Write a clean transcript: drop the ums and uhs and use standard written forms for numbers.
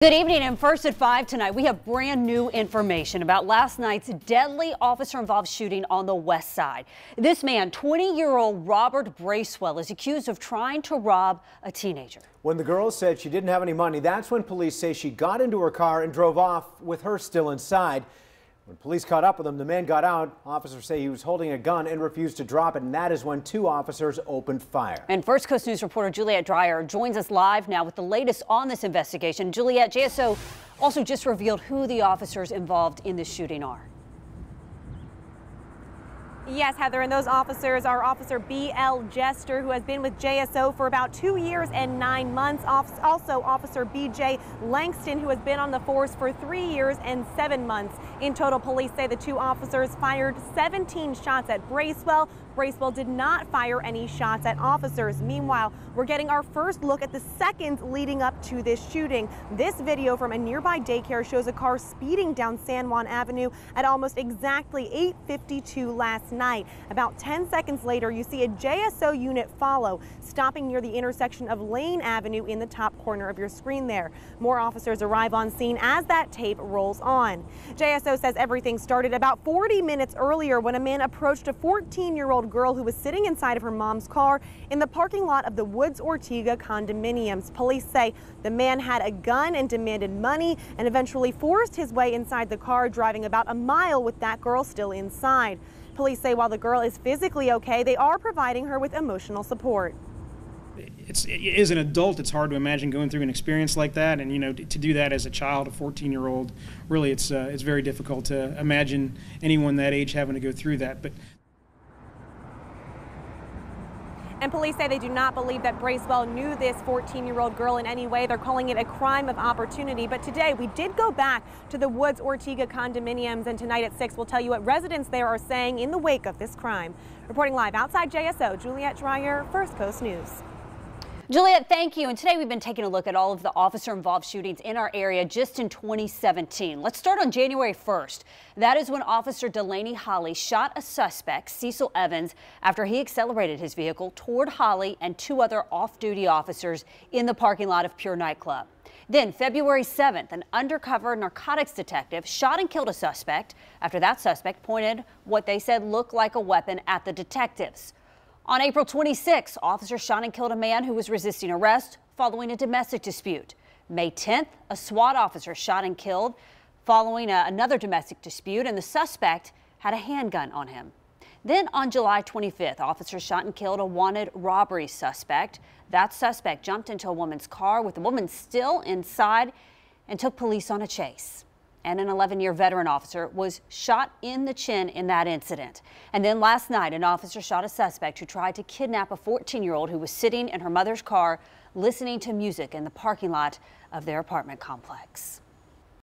Good evening, and first at 5 tonight, we have brand new information about last night's deadly officer-involved shooting on the west side. This man, 20-year-old Robert Bracewell, is accused of trying to rob a teenager. When the girl said she didn't have any money, that's when police say she got into her car and drove off with her still inside. When police caught up with him, the man got out. Officers say he was holding a gun and refused to drop it, and that is when two officers opened fire. And First Coast News reporter Juliet Dreyer joins us live now with the latest on this investigation. Juliet, JSO also just revealed who the officers involved in this shooting are. Yes, Heather, and those officers are Officer B.L. Jester, who has been with JSO for about 2 years and 9 months. Also, Officer B.J. Langston, who has been on the force for 3 years and 7 months. In total, police say the two officers fired 17 shots at Bracewell. Bracewell did not fire any shots at officers. Meanwhile, we're getting our first look at the seconds leading up to this shooting. This video from a nearby daycare shows a car speeding down San Juan Avenue at almost exactly 8:52 last night. About 10 seconds later, you see a JSO unit follow, stopping near the intersection of Lane Avenue in the top corner of your screen there. More officers arrive on scene as that tape rolls on. JSO says everything started about 40 minutes earlier when a man approached a 14-year-old girl who was sitting inside of her mom's car in the parking lot of the Woods Ortega condominiums. Police say the man had a gun and demanded money and eventually forced his way inside the car, driving about a mile with that girl still inside. Police say while the girl is physically okay, they are providing her with emotional support. As an adult, it's hard to imagine going through an experience like that, and to do that as a child, a 14-year-old, really it's very difficult to imagine anyone that age having to go through that. And police say they do not believe that Bracewell knew this 14-year-old girl in any way. They're calling it a crime of opportunity. But today we did go back to the Woods Ortega condominiums, and tonight at 6 we'll tell you what residents there are saying in the wake of this crime. Reporting live outside JSO, Juliet Dreyer, First Coast News. Juliet, thank you. And today we've been taking a look at all of the officer-involved shootings in our area just in 2017. Let's start on January 1st. That is when Officer Delaney Holly shot a suspect, Cecil Evans, after he accelerated his vehicle toward Holly and two other off-duty officers in the parking lot of Pure Nightclub. Then February 7th, an undercover narcotics detective shot and killed a suspect after that suspect pointed what they said looked like a weapon at the detectives. On April 26, officers shot and killed a man who was resisting arrest following a domestic dispute. May 10th, a SWAT officer shot and killed following another domestic dispute, and the suspect had a handgun on him. Then on July 25th, officers shot and killed a wanted robbery suspect. That suspect jumped into a woman's car with the woman still inside and took police on a chase. And an 11-year veteran officer was shot in the chin in that incident. And then last night, an officer shot a suspect who tried to kidnap a 14-year-old who was sitting in her mother's car listening to music in the parking lot of their apartment complex.